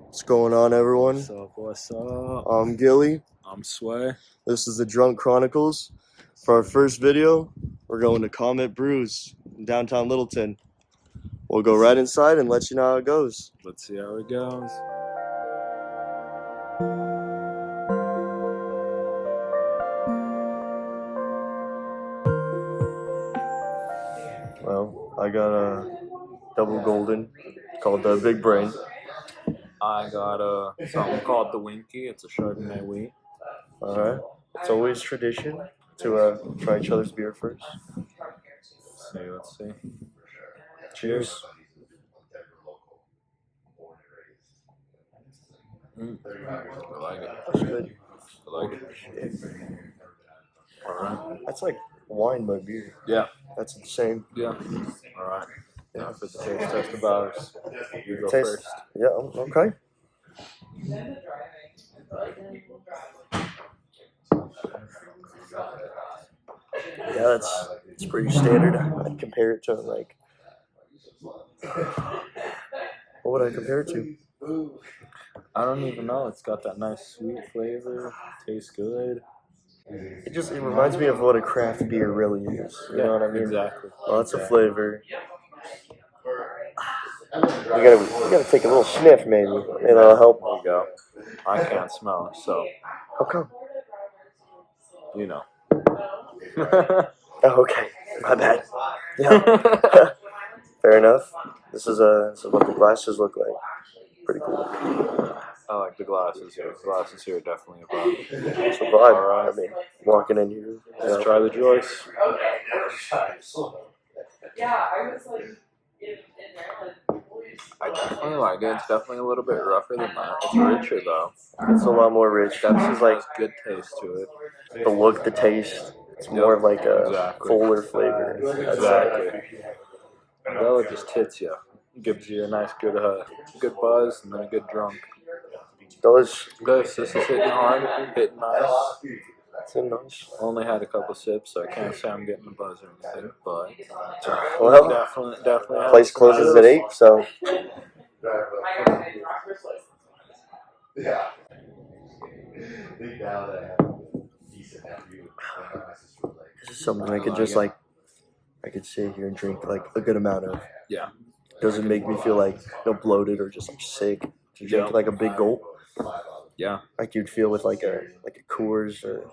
What's going on, everyone? What's up? I'm Gilly. I'm Sway. This is the Drunk Chronicles. For our first video, we're going to Comet Brews in downtown Littleton. We'll go right inside and let you know how it goes. Let's see how it goes. Well, I got a double golden called the Big Brain. I got something called the Winky. It's a Chardonnay wheat. Alright. It's always tradition to try each other's beer first. Let's see. Cheers. I like it. That's good. I like it. Alright. That's like wine by beer. Yeah. That's insane. Yeah. Alright. Now for the taste test of ours. You go Taste. first. Yeah, okay. Yeah, it's pretty standard. I'd compare it to like, what would I compare it to? I don't even know. It's got that nice sweet flavor. Tastes good. It reminds me of what a craft beer really is. You know what I mean? Exactly. Lots of flavor. You gotta take a little sniff, maybe. It'll help. There you go. I can't smell it, so How come? you know. Oh, okay, my bad. Yeah. Fair enough. This is what the glasses look like. Pretty cool. I like the glasses here. The glasses here are definitely a vibe. It's a vibe. Alright. I mean, walking in here. Let's try the Joyce. Yeah, I was like in Maryland. I definitely like it. It's definitely a little bit rougher than that. It's richer though. It's a lot more rich. This This is like good taste to it. the look, the taste. It's more of like a fuller flavor. Exactly. Vanilla just hits you. Gives you a nice good buzz and then a good drunk. This is hitting hard, hitting nice. It's a nice. Only had a couple sips, so I can't say I'm getting a buzz or anything, but Well, definitely. Place closes at 8, so. This is something I could just like, I could sit here and drink like a good amount of. Yeah. Doesn't make me feel like bloated or just like sick. To drink like a big gulp. Yeah. Like you'd feel with like a Coors or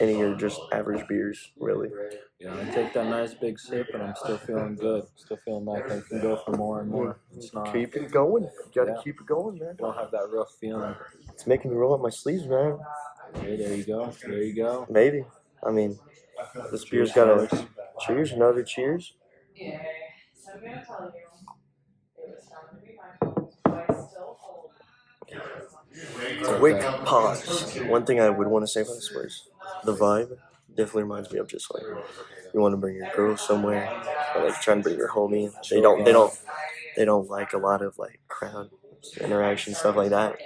any of your just average beers, really. Yeah, I take that nice big sip and I'm still feeling good. Still feeling like I can go for more and more. It's not. Keep it going. You gotta keep it going, man. Don't have that rough feeling. It's making me roll up my sleeves, man. Hey, there you go. There you go. Maybe. I mean, this beer's got a cheers. Another cheers. Yeah, so I'm gonna tell you, it was time to be my fault, but I still hold. Quick pause. One thing I would want to say about this place, the vibe definitely reminds me of just like you want to bring your girl somewhere, or like trying to bring your homie. They don't like a lot of like crowd interaction, stuff like that.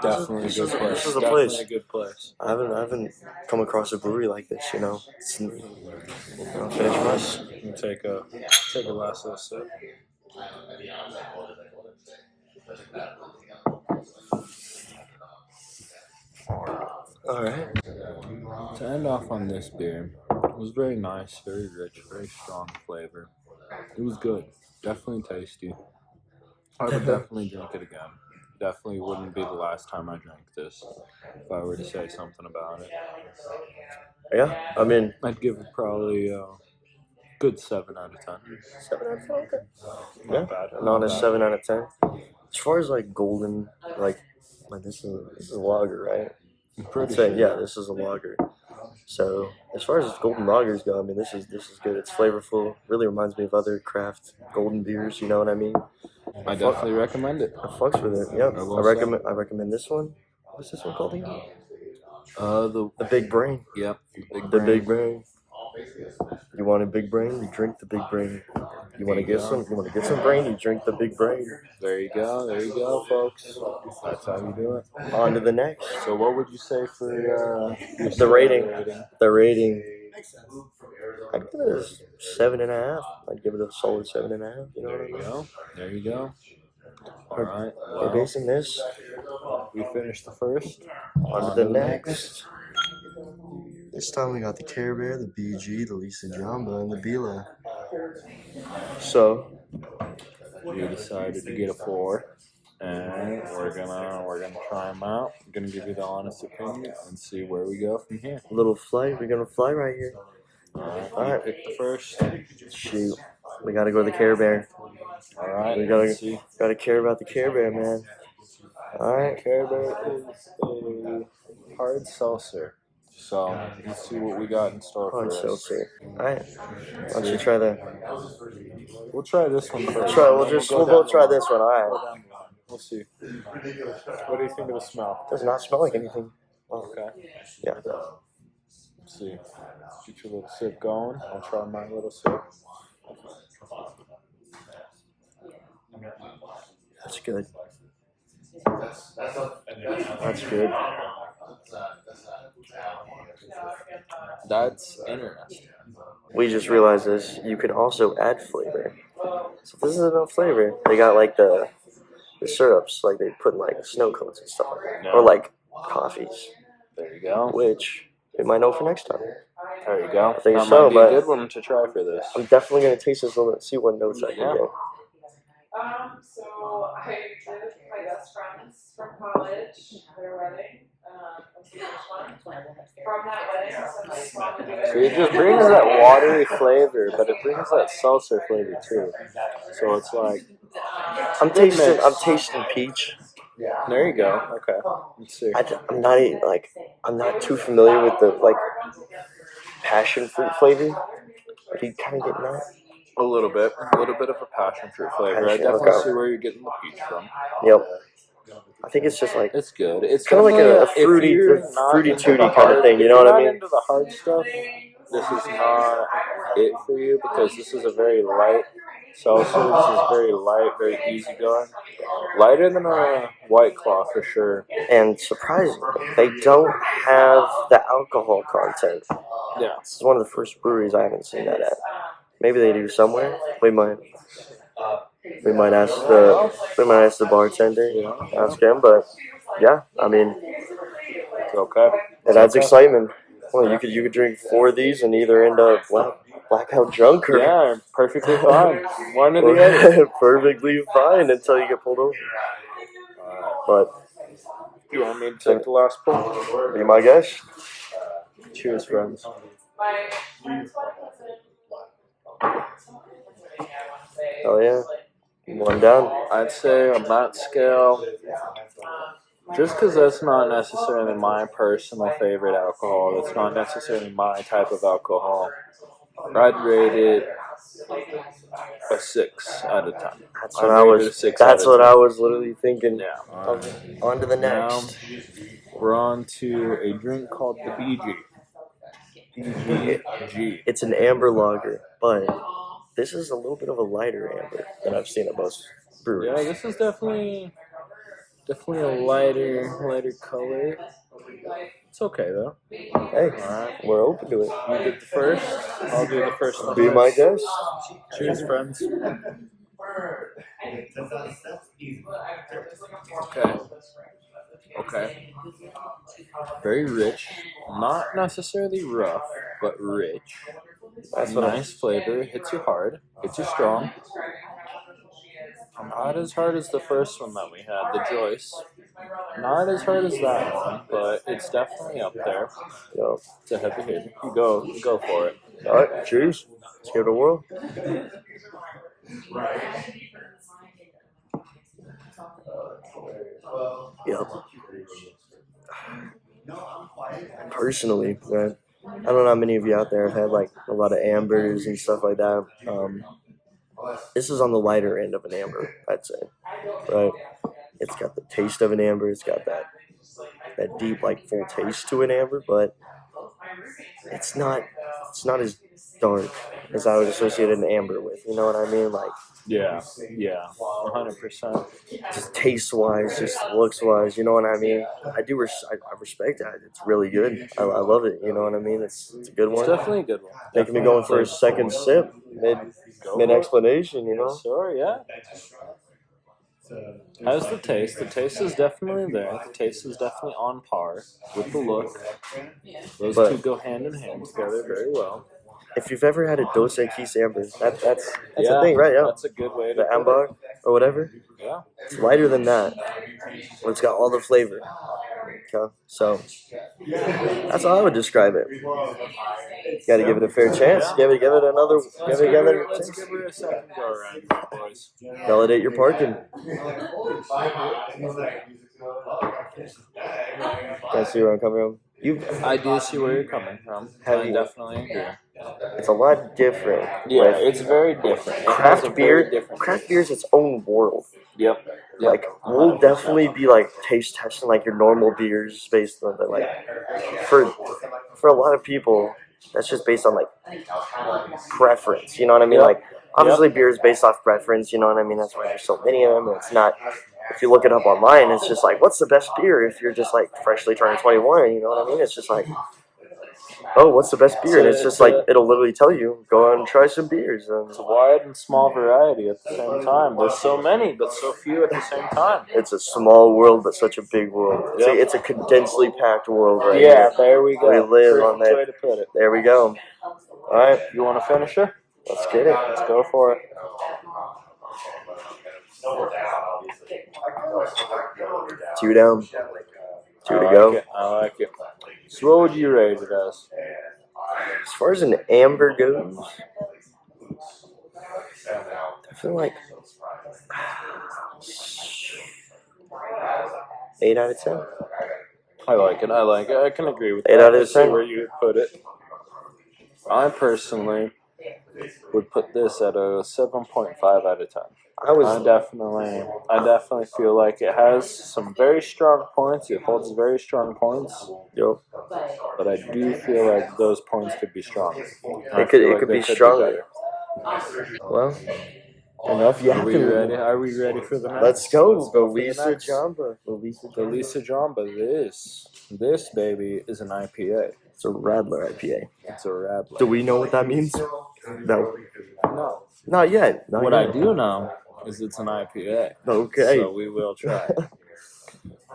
Definitely a good place. This is a Definitely place. a good place. I haven't come across a brewery like this, you know. I'll finish mine. You can take a last little sip. Alright. To end off on this beer, it was very nice, very rich, very strong flavor. It was good. Definitely tasty. I would definitely drink it again. Definitely wouldn't be the last time I drank this, if I were to say something about it. Yeah, I mean, I'd give it probably a good 7 out of 10. 7 out of 10. Okay. Not bad. Not a 7 out of 10. As far as like golden, like this is a lager, right? I'm pretty I'd say, sure. yeah, this is a lager. So as far as golden lagers go, I mean, this is good. It's flavorful. Really reminds me of other craft golden beers. You know what I mean? I definitely recommend it. I fucks with it. Yeah, I I recommend this one. What's this one called again? The Big Brain. Yep. The Big Brain. You want a big brain? You drink the Big Brain. You want to get some? You want to get some brain? You drink the Big Brain. There you go, folks. That's how you do it. On to the next. So, what would you say for your The rating. The rating. I'd give it a 7.5. I'd give it a solid 7.5. You know what I There you mean? go. There you go. All right. We're Well, basing this we finished the first. on to the next. This time we got the Care Bear, the BG, the Lisa Jamba, and the Bila. So We decided to get a 4, and we're gonna try them out. I'm gonna give you the honest opinion and see where we go from here. little flight. We're gonna fly right here. All right. You pick the first. Shoot, we gotta go to the Care Bear. All right. We Let's see. gotta care about the Care Bear, man. All right. Care Bear is a hard seltzer. So let's see what we got in store Hard for us. seltzer. All right. Why don't you try that? We'll try this one first. We'll both try this one. All right. We'll see. What do you think of the smell? Does not smell like anything. Okay. Yeah. Let's see. Get your little sip going. I'll try my little sip. That's good. That's good. That's interesting. We just realized this. You can also add flavor. So if this isn't enough flavor, they got like the syrups, like they put in like snow cones and stuff like that, or like coffees. There you go. Which we might know for next time. There you go. I think that so, might be but a good one to try for this. I'm definitely gonna taste this one and see what notes I can get. So I did my best friends from college, their wedding. Was the first one. From that wedding, somebody told me to So it just brings that watery flavor, but it brings that seltzer flavor too. So it's like I'm tasting peach. there you go. Okay, let's see. I'm not too familiar with the like passion fruit flavor. But you kind of getting that? A little bit of a passion fruit flavor. I Passion, definitely okay. see where you're getting the peach from. Yep. I think it's just like It's good. It's kind of like a fruity tooty kind of thing. You know what I mean? If you're not into the hard stuff, this is not it for you because this is a very light seltzer. This is very light, very easygoing. Lighter than a White Claw for sure. And surprisingly, they don't have the alcohol content. Yeah. This is one of the first breweries I haven't seen that at. Maybe they do somewhere. We might ask the bartender, ask him. But yeah, I mean, It's okay. it adds excitement. Well, you could drink 4 of these and either end up blackout drunk or perfectly fine. One or the other. Perfectly fine until you get pulled over. But You want me to take the last pull? be my guest. Cheers, friends. Oh yeah, 1 down. I'd say on that scale, just because that's not necessarily my personal favorite alcohol, that's not necessarily my type of alcohol, I'd rate it a 6 out of 10. That's what I was literally thinking. Yeah. On to the next. Now, we're on to a drink called the BG. BG. It's an amber lager, but this is a little bit of a lighter amber than I've seen at most breweries. Yeah, this is definitely a lighter color. It's okay though. Hey, alright. We're open to it. You did the first. I'll do the first one. Be my guest. Cheers, friends. Okay. Very rich. Not necessarily rough, but rich. That's nice flavor. Hits you hard. Hits you strong. Not as hard as the first one that we had, the Joyce. Not as hard as that one, but it's definitely up there. Yep. It's a heavy hitter. You go for it. All right, cheers. Let's give it a whirl. Yep. Personally, man, I don't know how many of you out there have had like a lot of ambers and stuff like that. This is on the lighter end of an amber, I'd say. Right? It's got the taste of an amber. It's got that deep, like full taste to an amber, but it's not as dark as I would associate an amber with. You know what I mean? Like Yeah, 100%. just taste wise, just looks wise. You know what I mean? I respect that. It's really good. I love it. You know what I mean? It's a good It's one. definitely a good one. Making me going for a second sip mid explanation. You know? Sure, yeah. How's the taste? The taste is definitely there. The taste is definitely on par with the look. Those two go hand in hand together very well. If you've ever had a Dos Equis Amber, that's a thing, right? Yeah. That's a good way to the amber or whatever. Yeah. It's lighter than that, but it's got all the flavor. Okay, so that's how I would describe it. Got to give it a fair chance. Give it another. Let's give it a second go around, boys. Validate your parking. Can I see where I'm coming from? I do see where you're coming from. I definitely agree. It's a lot different. Yeah, it's very different. Craft beer is its own world. Yep. Like we'll definitely be like taste testing like your normal beers based on that. Like for a lot of people, that's just based on like preference. You know what I mean? Like obviously beer is based off preference. You know what I mean? That's why there's so many of them. It's not. If you look it up online, it's just like, what's the best beer if you're just like freshly turning 21? You know what I mean? It's just like, oh, what's the best beer? And it's just like, it'll literally tell you, go out and try some beers. And it's a wide and small variety at the same time. There's so many, but so few at the same time. It's a small world, but such a big world. Yep. It's a condensely packed world right here. Yeah, there we go. We live on that. Way to put it. There we go. All right. You want to finish it? Let's get it. Let's go for it. Two down. Two to go. I like it. So what would you rate it as? As far as an amber goes, I feel like 8 out of 10. I like it. I can agree with that. 8 out of 10. Where you would put it. I personally would put this at a 7.5 out of 10. I definitely feel like it has some very strong points. It holds very strong points. Yep. But I do feel like those points could be stronger. It could be stronger. Well, enough yapping. Are we ready for the next? Let's go. The Lisa Jamba. The Lisa Jamba. This baby is an IPA. It's a Radler IPA. It's a Radler. Do we know what that means? No. No. Not yet. What I do know is it's an IPA. Okay. So we will try.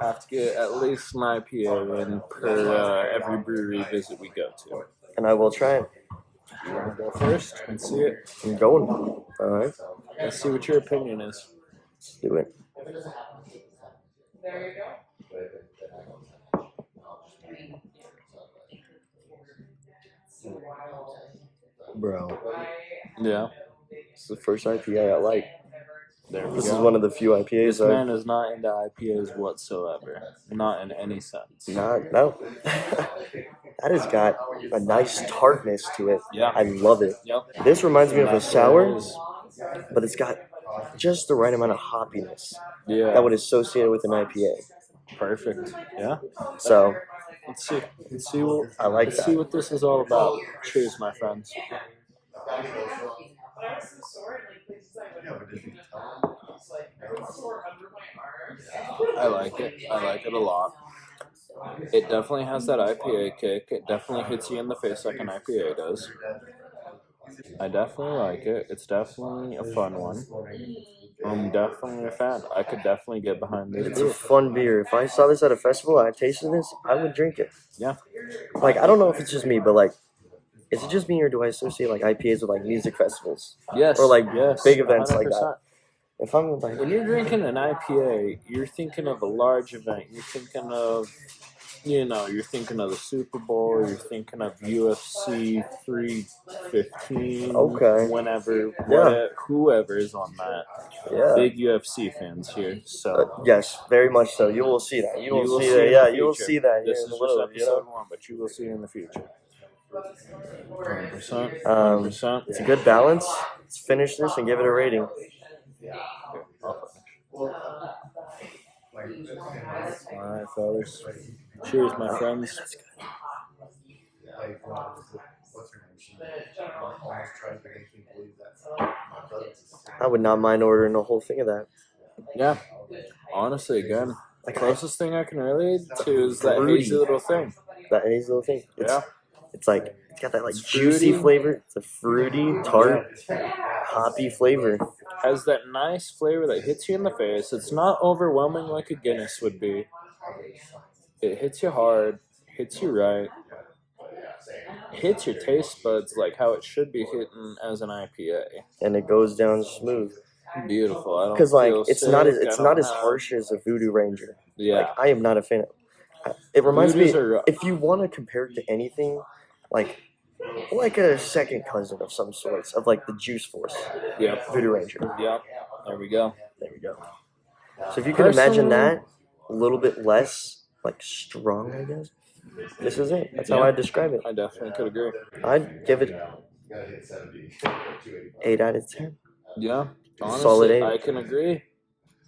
Have to get at least an IPA in per every brewery visit we go to. And I will try it. You want to go first and see it? I'm going. All right. Let's see what your opinion is. Let's do it. There you go. Bro. Yeah. This is the first IPA I like. This is go. one of the few IPAs. This man is not into IPAs whatsoever. Not in any sense. No. That has got a nice tartness to it. Yeah. I love it. Yep. This reminds me of a sour, but it's got just the right amount of hoppiness that would associate it with an IPA. Perfect. Yeah. So let's see. Let's see what this is all about. Cheers, my friends. I like it. I like it a lot. It definitely has that IPA kick. It definitely hits you in the face like an IPA does. I definitely like it. It's definitely a fun one. I'm definitely a fan. I could definitely get behind this. It's a fun beer. If I saw this at a festival, I tasted this, I would drink it. Yeah. Like, I don't know if it's just me, but like, is it just me or do I associate like IPAs with like music festivals? Yes. Or like big events 100%. like that? If I'm like, when you're drinking an IPA, you're thinking of a large event. You're thinking of, you're thinking of the Super Bowl. You're thinking of UFC 315. Okay. Whenever, whoever is on that. Yeah. Big UFC fans here. So yes, very much so. You will see that. You will see that. Yeah, you will see that. This is just episode 1, but you will see it in the future. 100%. 100%. It's a good balance. Let's finish this and give it a rating. Alright, fellas. Cheers, my friends. I would not mind ordering a whole thing of that. Yeah. Honestly, again, the Like closest thing I can relate to is that Fruity. hazy little thing. that hazy little thing. It's like it's got that like It's juicy fruity. flavor. It's a fruity, tart, hoppy flavor. Has that nice flavor that hits you in the face. It's not overwhelming like a Guinness would be. It hits you hard, hits you right, hits your taste buds like how it should be hitting as an IPA. And it goes down smooth. Beautiful. I don't Because like feel it's sick. not I as don't harsh as a Voodoo Ranger. Yeah. Like I am not a fan of. It reminds Voodoos me, are- if you want to compare it to anything, like a second cousin of some sorts of like the Juice Force. Yep. Voodoo Ranger. Yep. There we go. There we go. So if you can imagine that a little bit less like strong, I guess. This is it. That's how I describe it. I definitely could agree. I'd give it 8 out of 10. Yeah. Honestly, Solid 8. I can agree.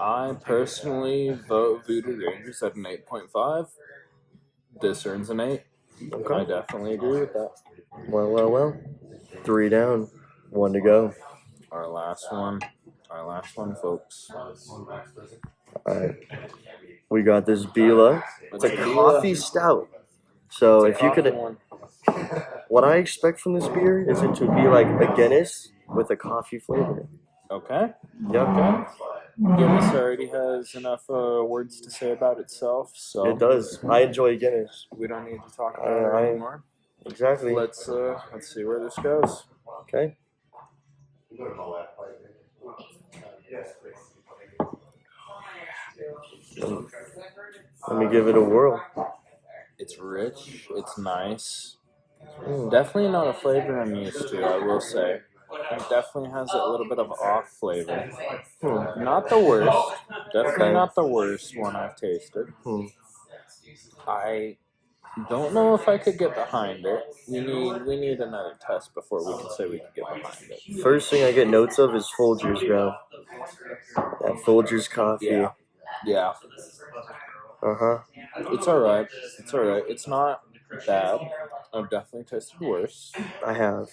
I personally vote Voodoo Rangers at an 8.5. This earns an 8. Okay. I definitely agree with that. Well. 3 down, 1 to go. Our last one, folks. Alright. We got this Bila. It's a coffee stout. So if you could, what I expect from this beer is it to be like a Guinness with a coffee flavor. Okay. Yep. Okay. Guinness already has enough words to say about itself, so It does. I enjoy Guinness. we don't need to talk about it anymore. Exactly. Let's see where this goes. Okay. Let me give it a whirl. It's rich. It's nice. Mm. Definitely not a flavor I'm used to, I will say. It definitely has a little bit of off flavor. Not the worst. Definitely not the worst one I've tasted. I don't know if I could get behind it. We need another test before we can say we could get behind it. First thing I get notes of is Folgers, bro. That Folgers coffee. Yeah. Uh-huh. It's alright. It's not bad. I've definitely tasted worse. I have.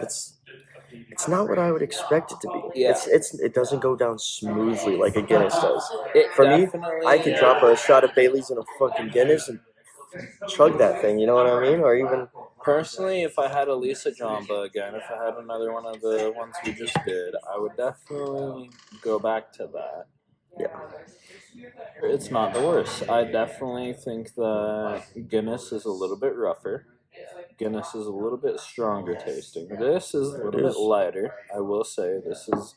It's not what I would expect it to be. Yeah. It doesn't go down smoothly like a Guinness does. For me, I could drop a shot of Bailey's in a fucking Guinness and chug that thing, you know what I mean? Or even personally, if I had a Lisa Jamba again, if I had another one of the ones we just did, I would definitely go back to that. Yeah. It's not the worst. I definitely think that Guinness is a little bit rougher. Guinness is a little bit stronger tasting. This is a little bit lighter. I will say this is.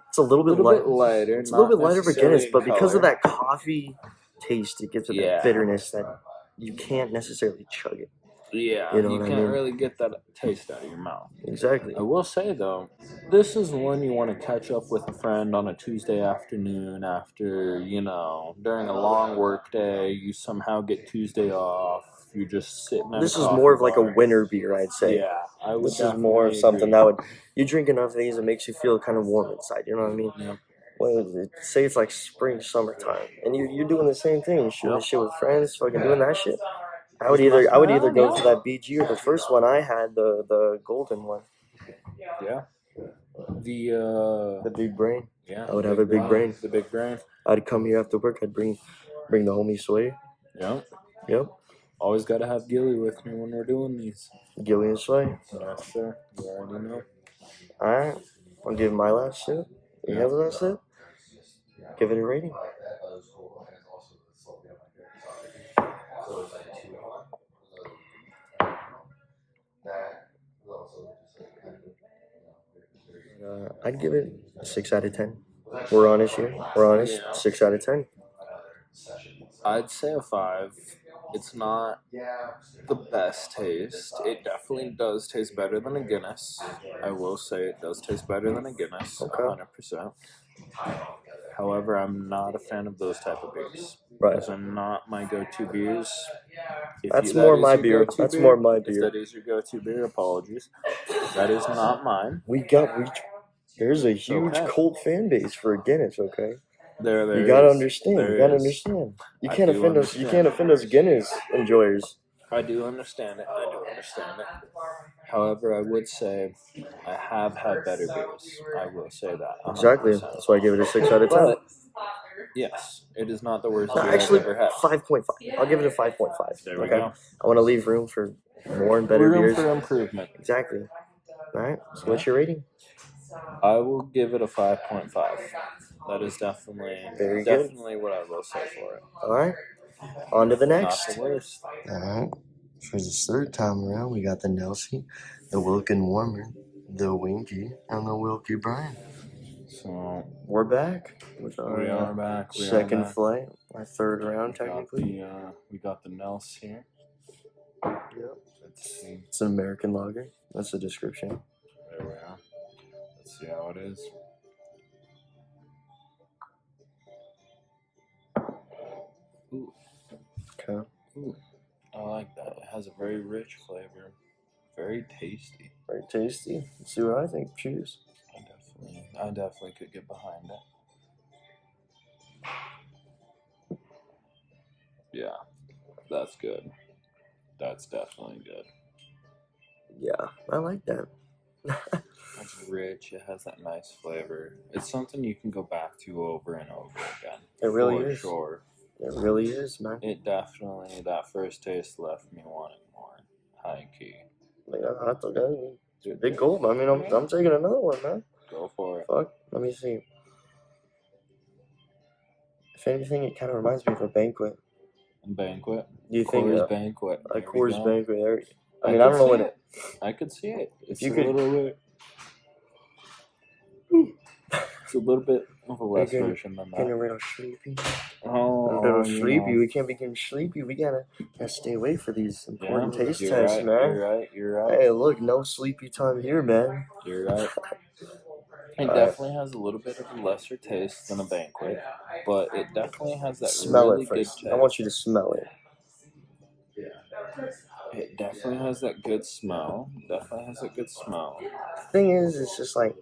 It's a little bit lighter. It's a little bit lighter for Guinness, but because of that coffee taste, it gives it that bitterness that you can't necessarily chug it. Yeah, you know you can't really get that taste out of your mouth. Exactly. I will say, though, this is one you want to catch up with a friend on a Tuesday afternoon after, during a long work day, you somehow get Tuesday off, you're just sitting at This is more of like a winter beer, I'd say. Yeah, I would. This is more of something that you drink enough of these, it makes you feel kind of warm inside, you know what I mean? Yeah. Well, say it's like spring, summertime, and you're doing the same thing, you're shooting shit with friends, fucking doing that shit. I would either go for that BG or the first one I had, the golden one. Yeah. The big brain. Yeah. I would have a big brain. The big brain. I'd come here after work. I'd bring the homie Sway. Yep. Always got to have Gilly with me when we're doing these. Gilly and Sway. Yes, sir. You already know. All right. I'll give my last sip. You have the last sip? Give it a rating. I'd give it a 6 out of 10. We're honest here. We're honest. Yeah. 6 out of 10. I'd say a 5. It's not the best taste. It definitely does taste better than a Guinness. I will say it does taste better than a Guinness, 100%. However, I'm not a fan of those type of beers. Right. Those are not my go-to beers. That's more my beer. That's more my beer. If that is your go-to beer, apologies. That is not mine. There's a huge cult fan base for Guinness, okay? You gotta understand. You can't offend us. You can't offend us Guinness enjoyers. I do understand it. However, I would say I have had better beers. I will say that. 100%. Exactly. That's why I give it a 6 out of 10. But yes, it is not the worst No, beer actually, I've ever had. 5.5. I'll give it a 5.5. There we Okay. go. I want to leave room for more and better Room beers. for improvement. Exactly. All right. So what's your rating? I will give it a 5.5. That is definitely what I will say for it. All right. On to the next. Not the worst. All right. For this third time around, we got the Nelsie, the Wilkin Warmer, the Winky, and the Wilkie Brian. So We're back with our we are back. second flight, our third round technically. We got the Nels here. Yep. Let's see. It's an American lager. That's the description. There we are. Let's see how it is. Ooh. Okay. Ooh. I like that. It has a very rich flavor. Very tasty. Very tasty. Let's see what I think. Cheers. I definitely could get behind it. Yeah, that's good. That's definitely good. Yeah, I like that. It's rich. It has that nice flavor. It's something you can go back to over and over again. It really for is. Sure. It really is, man. It definitely, that first taste left me wanting more. High key. Yeah, that's okay. It's a big gulp. I mean, I'm taking another one, man. Go for it. Fuck. Let me see. If anything, it kind of reminds me of a banquet. Banquet? Do you think Coors Banquet. a Coors Banquet? There. I mean, don't know what it. I could see it. It's you a could- little bit. It's a little bit of a less version than Getting a that. little sleepy. Oh, A little you sleepy. know. We can't be getting sleepy. We gotta stay away for these important taste You're tests, right, man. You're right. Hey, look, no sleepy time here, man. You're right. It All definitely has a little bit of a lesser taste than a banquet, but it definitely has that Smell really it good first. taste. I want you to smell it. It definitely has that good smell. Definitely has a good smell. The thing is, it's just like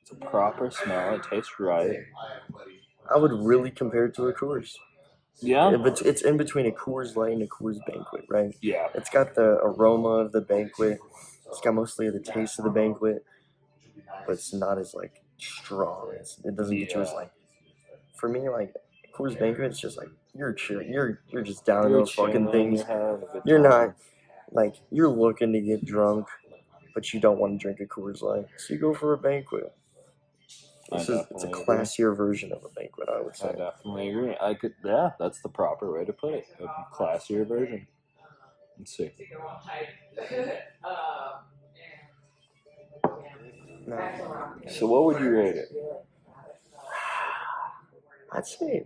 It's a proper smell. It tastes right. I would really compare it to a Coors. Yeah. But it's in between a Coors Light and a Coors Banquet, right? Yeah. It's got the aroma of the banquet. It's got mostly the taste of the banquet, but it's not as like strong. It doesn't get you as like. For me, like Coors Banquet, it's just like you're just down in those fucking things. You're not like you're looking to get drunk, but you don't want to drink a Coors Light, so you go for a banquet. It's a classier version of a banquet, I would say. I definitely agree. That's the proper way to put it. A classier version. Let's see. No. So what would you rate it? I'd say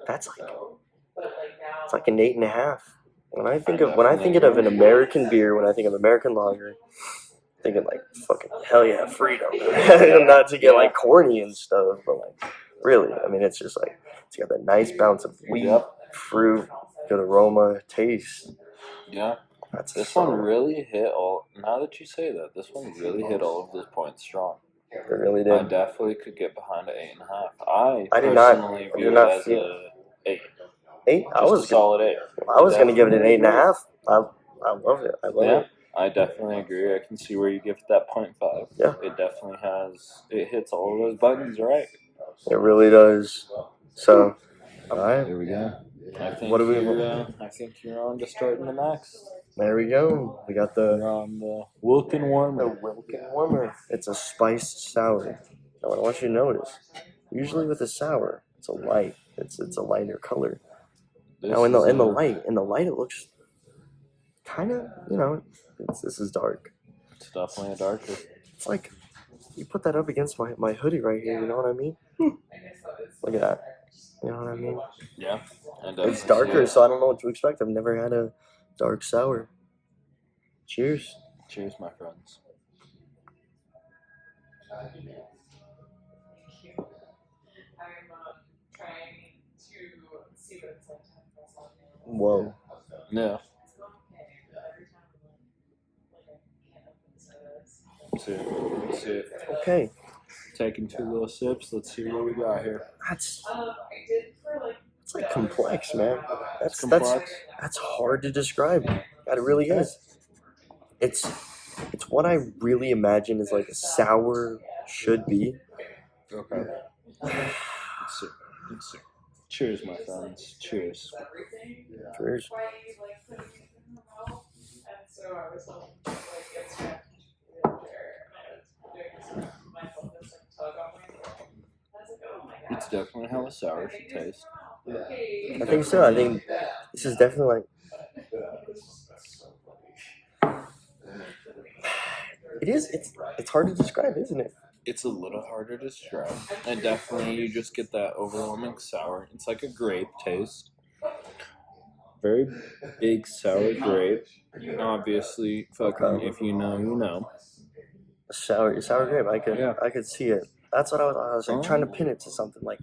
it's like an 8.5. When I think of an American beer, when I think of American lager, I'm thinking like fucking hell yeah, freedom. Not to get like corny and stuff, but like really, I mean, it's just like it's got that nice bounce of wheat, fruit, good aroma, taste. Yeah. This one really hit all. Now that you say that, this one really hit all of those points strong. It really did. I definitely could get behind an 8.5. I did personally view it as feel a 8. 8? I was solid 8. I was gonna give it an 8.5. I love it. I love it. I definitely agree. I can see where you give it that 0.5. Yeah. It definitely it hits all of those buttons right. It really does. So, all right. There we go. I think you're on to starting the next. There we go. We got We're on the Wilkin Warmer. The Wilkin Warmer. It's a spiced sour. Now, I want you to notice. Usually with a sour, it's a light. It's a lighter color. Now in the light, it looks kind of this is dark. It's definitely a darker. It's like you put that up against my hoodie right here. You know what I mean? Look at that. You know what I mean? Yeah. It's darker, so I don't know what to expect. I've never had a dark sour. Cheers. Cheers, my friends. Whoa. Yeah. Let's see it. Okay. Taking 2 little sips. Let's see what we got here. It's like complex, man. That's complex. That's hard to describe. That it really is. It's what I really imagine is like a sour should be. Okay. Let's see. Let's see. Cheers, my friends. Cheers. Cheers. It's definitely how a sour should taste. I think so. I think this is definitely like. It is. It's hard to describe, isn't it? It's a little harder to describe. And definitely you just get that overwhelming sour. It's like a grape taste. Very big sour grape. Obviously, fucking if you know, you know. Sour grape. I could see it. That's what I was like trying to pin it to something. Like,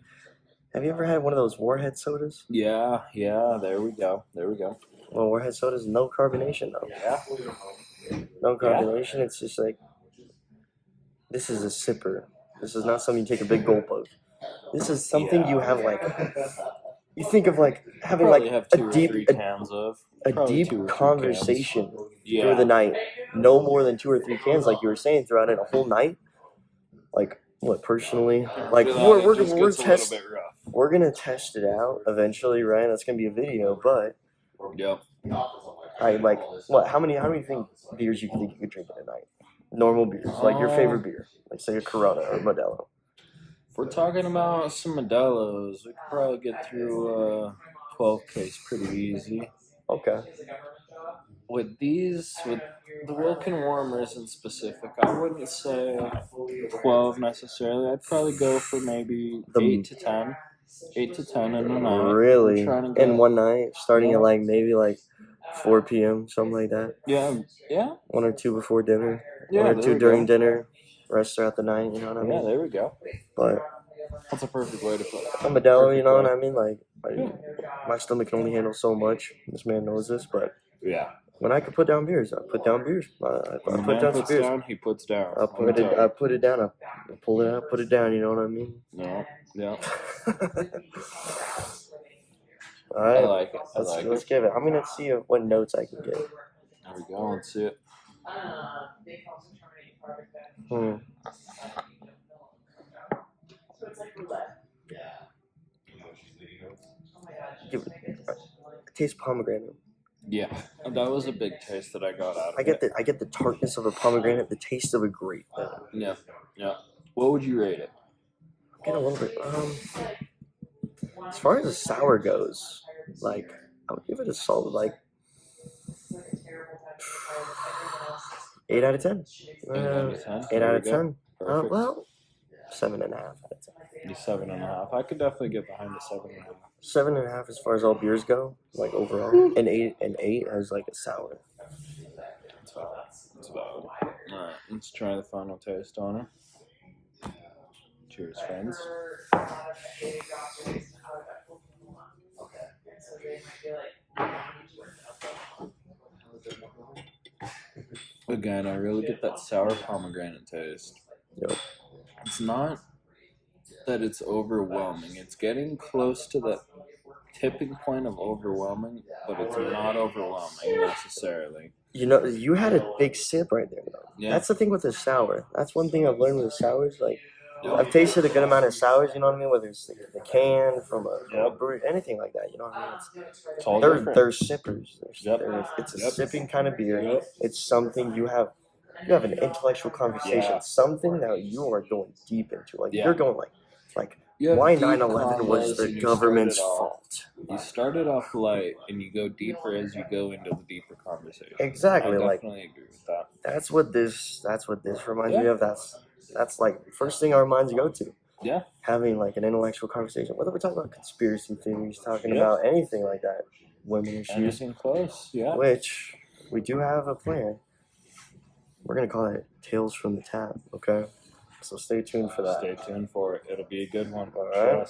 have you ever had one of those Warhead sodas? Yeah. There we go. Well, Warhead sodas, no carbonation though. Yeah. No carbonation. It's just like this is a sipper. This is not something you take a big gulp of. This is something you have like. You think of like having Probably like have a 2 or deep 3 cans of. a Probably deep 2 or 3 conversation cans. through the night. No more than 2 or 3 cans, like you were saying, throughout it a whole night. Like what personally? Like we're gonna test it out eventually, right? That's gonna be a video, but Yep. I like what? How many think beers you think you could drink in a night? Normal beers, like your favorite beer, like say a Corona or Modelo. If we're talking about some Modelo's, we could probably get through 12 case pretty easy. Okay. With the Wilkin Warmers in specific, I wouldn't say 12 necessarily. I'd probably go for maybe 8 to 10. 8 to 10 in a night. Really? In one night, starting at like maybe like 4 p.m., something like that. Yeah. 1 or 2 before dinner. Yeah, 1 or 2 during dinner. Rest throughout the night. You know what I mean? Yeah, there we go. But that's a perfect way to put it. A Modelo, you know what I mean? Like my stomach can only handle so much. This man knows this, but yeah. When I can put down beers, I put down beers. I put down some beers. He puts down. I put it down. I pull it out, put it down. You know what I mean? No. Yeah. All right. I like it. Let's give it. I'm gonna see what notes I can get. There we go. Let's see it. Taste pomegranate. Yeah, that was a big taste that I got out of it. I get the tartness of a pomegranate, the taste of a grape. Yeah. What would you rate it? I get a little bit. As far as the sour goes, like I would give it a solid 8 out of 10. 8 out of 10. 8 out of 10. Perfect. Well, 7.5 out of 10. 7.5. I could definitely get behind a 7.5. 7.5 as far as all beers go, like overall, and 8 as like a sour. That's valid. All right, let's try the final taste on it. Cheers, friends. Again, I really get that sour pomegranate taste. Yep. It's not that it's overwhelming. It's getting close to that tipping point of overwhelming, but it's not overwhelming necessarily. You know, you had a big sip right there, though. Yeah. That's the thing with the sour. That's one thing I've learned with sours. Like, I've tasted a good amount of sours, you know what I mean? Whether it's the can, from a brewery, anything like that, you know what I mean? It's all different. They're sippers. It's a sipping kind of beer. It's something you have an intellectual conversation, something that you are going deep into. Like, you're going like why 9/11 was the government's fault. You started off light, and you go deeper as you go into the deeper conversation. Exactly. I definitely agree with that. That's what this reminds me of. That's like the first thing our minds go to. Yeah. Having like an intellectual conversation, whether we're talking about conspiracy theories, talking about anything like that, women issues, anything close, which we do have a plan. We're gonna call it Tales from the Tap, okay? So stay tuned for that. Stay tuned for it. It'll be a good one. All right.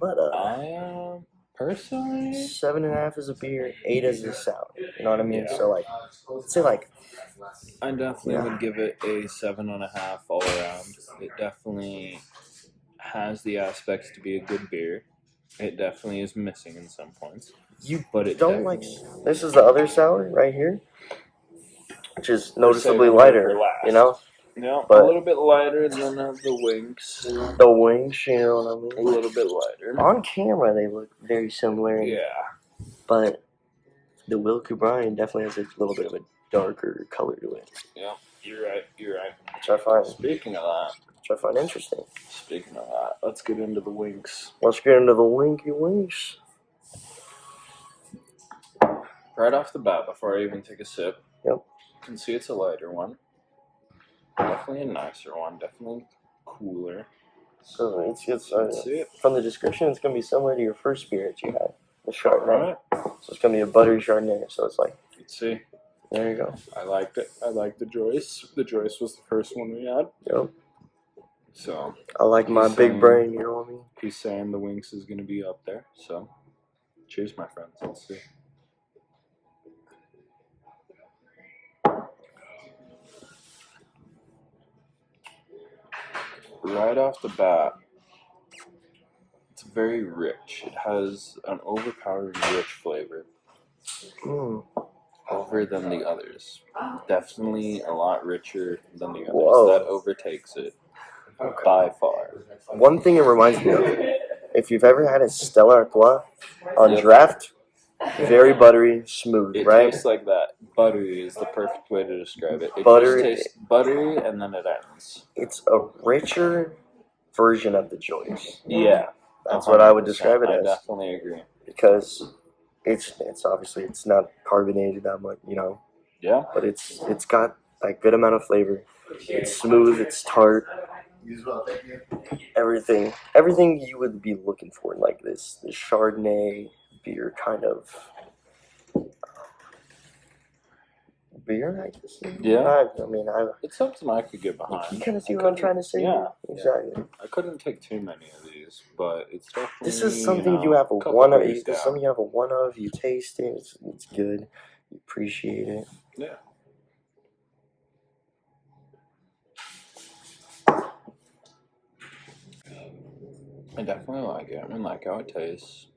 But I personally 7.5 is a beer, 8 is a sour. You know what I mean? Yeah. So like, let's say like. I definitely would give it a 7.5 all around. It definitely has the aspects to be a good beer. It definitely is missing in some points. But it don't like. This is the other sour right here. which is We're noticeably saving her lighter. for last. You know, Yeah, a But- little bit lighter than the wings. the wings. You know what I A mean? little bit lighter. On camera, they look very similar. Yeah. But the Wilkie Bryan definitely has a little bit of a darker color to it, Yeah, you're right. You're right. which I find Speaking interesting. of that, let's get into the winks. Let's get into the winky winks. Right off the bat, before I even take a sip, Yep. You can see it's a lighter one. Definitely a nicer one. Definitely cooler. So it's Let's see it. from the description, it's gonna be similar to your first beer that you had, the Chardonnay. Right. So it's gonna be a buttery Chardonnay. So it's like, Let's see. there you go. I liked it. I liked the Joyce. The Joyce was the first one we had. Yep. So I like my He's big saying- brain. You know what I mean? he's saying the Winks is going to be up there. So cheers, my friends. Let's see. Right off the bat, it's very rich. It has an overpowering rich flavor Mm. over than the others. Definitely a lot richer than the others. Whoa. That overtakes it by far. One thing it reminds me of, if you've ever had a Stella Artois on Yep. draft, very buttery, smooth, It right? tastes like that. Buttery is the perfect way to describe it. It Buttery- just tastes buttery and then it ends. It's a richer version of the Joyce. Yeah. That's what I would 100%. describe it I as, definitely agree. because it's obviously it's not carbonated that much, you know, Yeah. but it's got that good amount of flavor. It's smooth, it's tart, everything you would be looking for in like this Chardonnay beer kind of beer, I guess. Yeah. I mean, It's something I could get you behind. kind of see I what I'm couldn't- trying to say. Yeah. Exactly. I couldn't take too many of these, but it's definitely. This is something you have a couple one of. beers This is down. something you have a one of. You taste it. It's good. You appreciate it. Yeah. I definitely like it. I like how it tastes.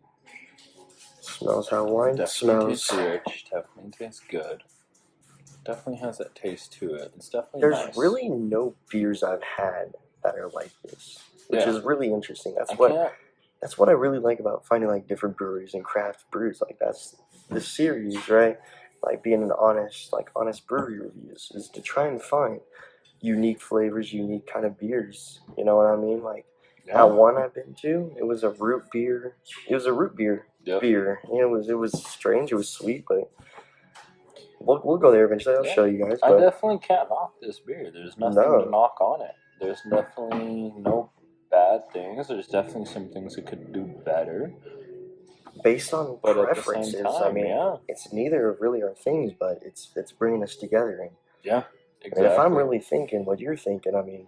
Smells how wine Definitely smells. tastes rich. Definitely tastes good. Definitely has that taste to it. It's definitely There's nice. really no beers I've had that are like this, which Yeah. is really interesting. I can't. That's what I really like about finding like different breweries and craft brews. Like that's the series, right? Like being an honest brewery reviews is to try and find unique flavors, unique kind of beers. You know what I mean? Like Yeah. that one I've been to, it was a root beer. It was a root beer Yep. beer. It was strange. It was sweet, but we'll go there eventually. I'll Yeah. show you guys. I But definitely can't knock this beer. There's nothing No. to knock on it. There's definitely no bad things. There's definitely some things it could do better. based on But at the preferences, same time, I mean, yeah. it's neither of really our things, but it's bringing us together. And Yeah. Exactly. if I'm really thinking what you're thinking, I mean,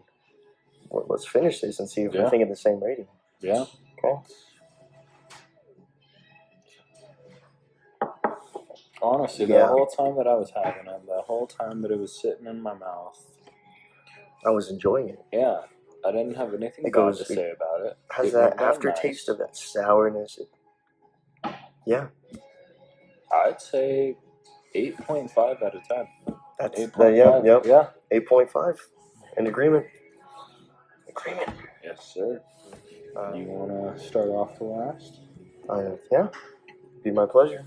let's finish this and see if Yeah. we're thinking the same rating. Yeah. Okay. Honestly, Yeah. the whole time that I was having it, the whole time that it was sitting in my mouth, I was enjoying it. yeah, I didn't have anything It bad goes- to say about it. Has It that went down aftertaste nice. of that sourness. Yeah, I'd say 8.5 out of 10. that's 8.5. yep. Yeah. 8.5. In agreement. Agreement. Yes, sir. Uh, You want to start off the last? Yeah, be my pleasure.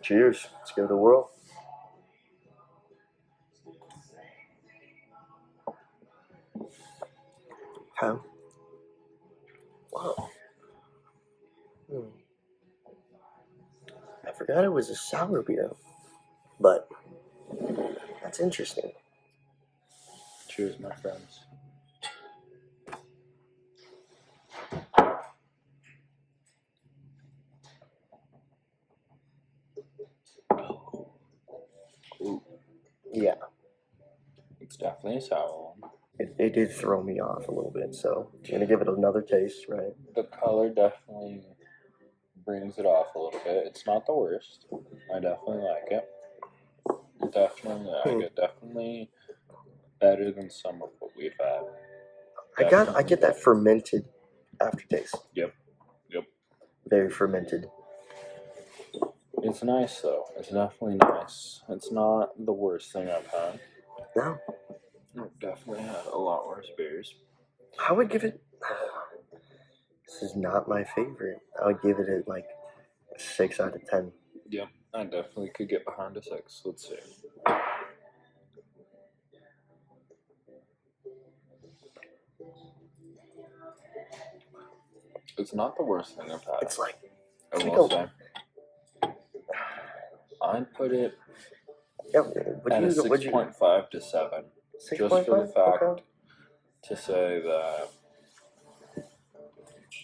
Cheers. Let's give it a whirl. Okay. Wow. I forgot it was a sour beer, but that's interesting. Cheers, my friends. Ooh, Yeah, it's definitely a sour one. it did throw me off a little bit, so I'm gonna give it another taste, right? The color definitely brings it off a little bit. It's not the worst. I definitely like it. Definitely like it. Definitely better than some of what we've had. I get that fermented aftertaste. Yep. Yep. Very fermented. It's nice though. It's definitely nice. It's not the worst thing I've had. No, I've definitely had a lot worse beers. I would give it. This is not my favorite. I would give it a 6 out of 10. Yep, I definitely could get behind a 6. Let's see. It's not the worst thing I've had. It's like I it's will like say. I'd put it yeah. at a Would you 6.5 to 7. 6.5? Just for the fact Okay. to say that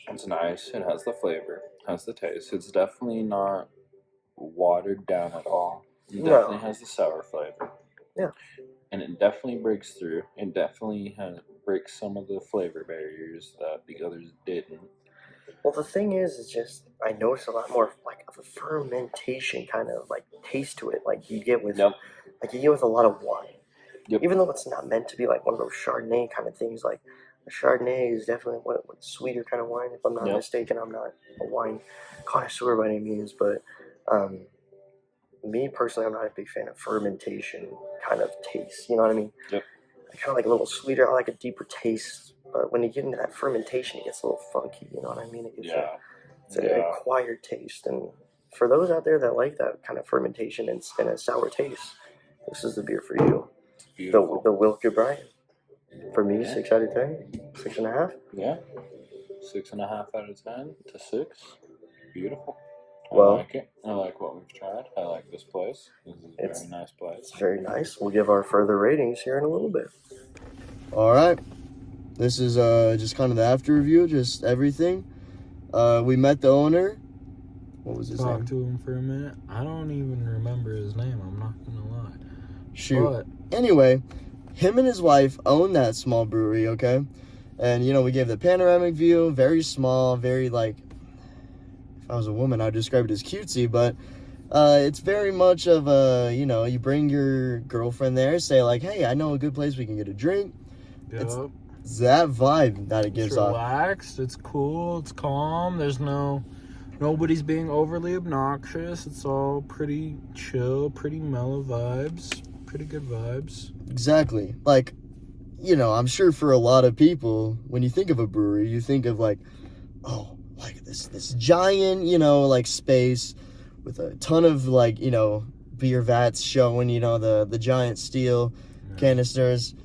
it's nice, it has the flavor, has the taste. It's definitely not watered down at all. It No. definitely has the sour flavor. Yeah. And it definitely breaks through. It definitely breaks some of the flavor barriers that the others didn't. Well, the thing is just I noticed a lot more of a fermentation kind of taste to it, like you get with Yep. a lot of wine. Yep. Even though it's not meant to be like one of those Chardonnay kind of things, like a Chardonnay is definitely what sweeter kind of wine. If I'm not Yep. mistaken, I'm not a wine connoisseur by any means, but me personally, I'm not a big fan of fermentation kind of taste. You know what I mean? Yep. I kind of like a little sweeter. I like a deeper taste. But when you get into that fermentation, it gets a little funky. You know what I mean? It's an acquired taste. And for those out there that like that kind of fermentation and a sour taste, this is the beer for you. It's beautiful. The Wilke Bryan. For me, Yeah. 6 out of 10. 6.5. Yeah. 6.5 out of 10 to 6. Beautiful. I Well, like it. I like what we've tried. I like this place. This is a It's- very nice place. It's very nice. We'll give our further ratings here in a little bit. All right. This is just kind of the after review, just everything. We met the owner. What was his name? Talked to him for a minute. I don't even remember his name. I'm not gonna lie. Shoot. But Anyway, him and his wife own that small brewery, okay? And, we gave the panoramic view, very small, very, if I was a woman, I'd describe it as cutesy, but it's very much of a, you bring your girlfriend there, say, hey, I know a good place we can get a drink. yup. It's that vibe that it It's gives off. relaxed. It's cool. It's calm. There's nobody's being overly obnoxious. It's all pretty chill, pretty mellow vibes, pretty good vibes. Exactly. I'm sure for a lot of people, when you think of a brewery, you think of this giant, space with a ton of beer vats showing, the giant steel canisters,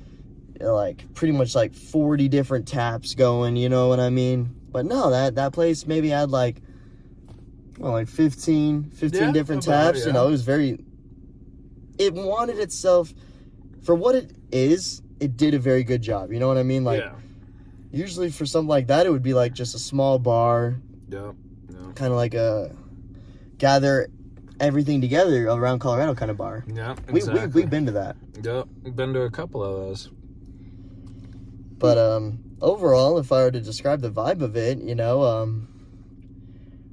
pretty much 40 different taps going, you know what I mean? But no, that place maybe had 15 different about, taps, yeah. it was it wanted itself for what it is. It did a very good job, you know what I mean? Yeah. Usually for something like that, it would be just a small bar, Yep. kind of a gather everything together around Colorado kind of bar. Yeah. Exactly. We've been to that. Yep. Been to a couple of those. But overall, if I were to describe the vibe of it,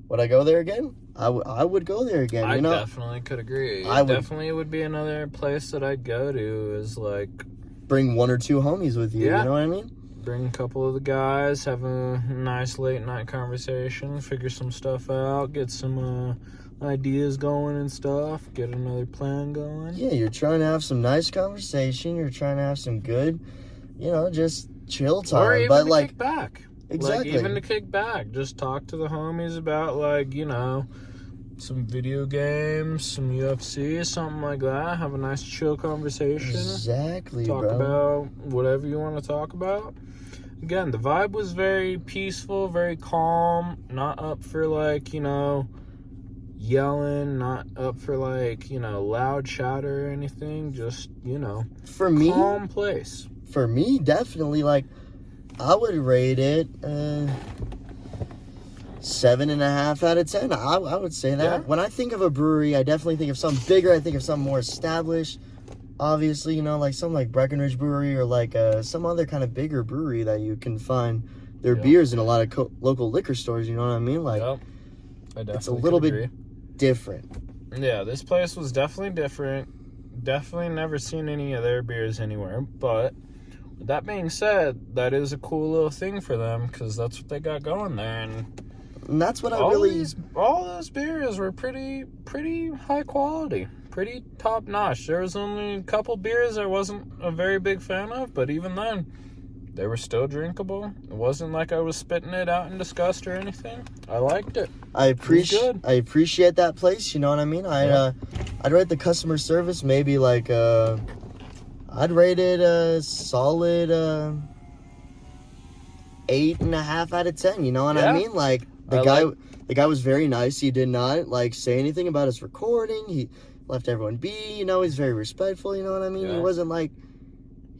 would I go there again? I would go there again. I definitely could agree. I would- Definitely would be another place that I'd go to. Is Bring 1 or 2 homies with you. Yeah. You know what I mean? bring a couple of the guys, have a nice late night conversation, figure some stuff out, get some ideas going and stuff, get another plan going. Yeah, you're trying to have some nice conversation. You're trying to have some good, just chill time. Or even but to kick back. exactly. Even to kick back. Just talk to the homies about, some video games, some UFC, something like that. Have a nice chill conversation. Exactly, Talk bro. about whatever you want to talk about. Again, the vibe was very peaceful, very calm. Not up for yelling. Not up for loud chatter or anything. Just For me, calm place. definitely, I would rate it 7.5 out of 10. I would say that. Yeah. When I think of a brewery, I definitely think of something bigger. I think of something more established. Obviously, something like Breckenridge Brewery or some other kind of bigger brewery that you can find their Yeah. beers in a lot of local liquor stores. You know what I mean? Yep. I definitely it's a little could bit agree. different. Yeah, this place was definitely different. Definitely never seen any of their beers anywhere. But with that being said, that is a cool little thing for them because that's what they got going there. And And that's what I all really... those beers were pretty high quality, pretty top notch. There was only a couple beers I wasn't a very big fan of, but even then, they were still drinkable. It wasn't like I was spitting it out in disgust or anything. I liked it. I appreciate that place, you know what I mean? I'd rate the customer service maybe like I'd rate it a solid 8.5 out of 10, you know what I mean? Like the guy was very nice. He did not like say anything about us recording. He left everyone be, you know, he's very respectful, you know what I mean? He wasn't like,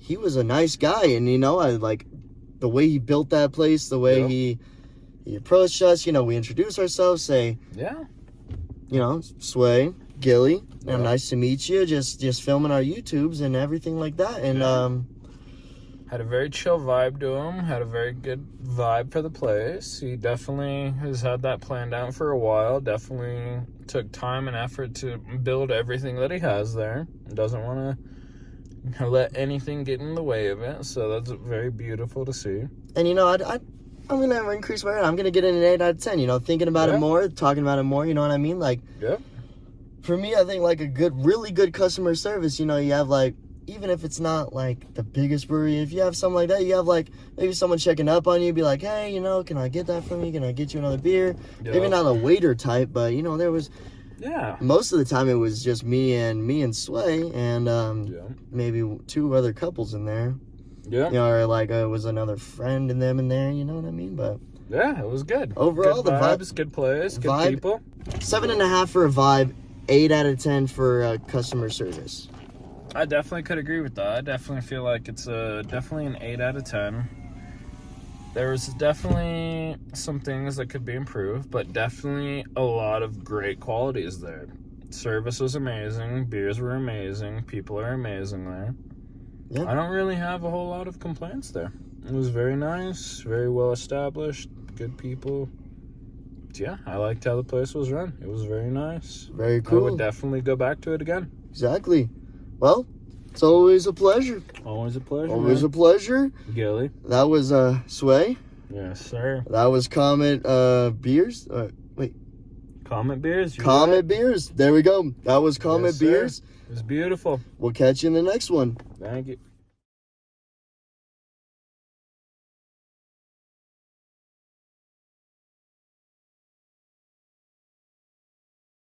he was a nice guy, and you know, I like the way he built that place, the way he approached us, you know, we introduced ourselves, say, you know, Sway, Gilly, nice to meet you, just filming our YouTubes and everything like that, and had a very chill vibe to him, had a very good vibe for the place. He definitely has had that planned out for a while, definitely took time and effort to build everything that he has there. Doesn't want to let anything get in the way of it, so that's very beautiful to see. And you know, I'm gonna increase my rate. I'm gonna get it an 8 out of 10. You know, thinking about it more, talking about it more. You know what I mean? Like, for me, I think like really good customer service. You know, you have like, even if it's not like the biggest brewery, if you have something like that, you have like maybe someone checking up on you, be like, hey, you know, can I get that from you? Can I get you another beer? Maybe not a waiter type, but you know, there was. Most of the time it was just me and Sway and maybe 2 other couples in there. You know, or like it was another friend and them in there, you know what I mean? But it was good. Overall, good vibes, good place, good people. 7.5 for a vibe, 8 out of 10 for customer service. I definitely could agree with that. I definitely feel like it's definitely an 8 out of 10. There was definitely some things that could be improved, but definitely a lot of great qualities there. Service was amazing. Beers were amazing. People are amazing there. I don't really have a whole lot of complaints there. It was very nice, very well established, good people. I liked how the place was run. It was very nice. Very cool. I would definitely go back to it again. Exactly. Well, it's always a pleasure. Always a pleasure. Always a pleasure. Gilly. That was Sway. Yes, sir. That was Comet Beers. Wait. Comet Beers? Comet Beers. There we go. That was Comet Beers. It was beautiful. We'll catch you in the next one. Thank you.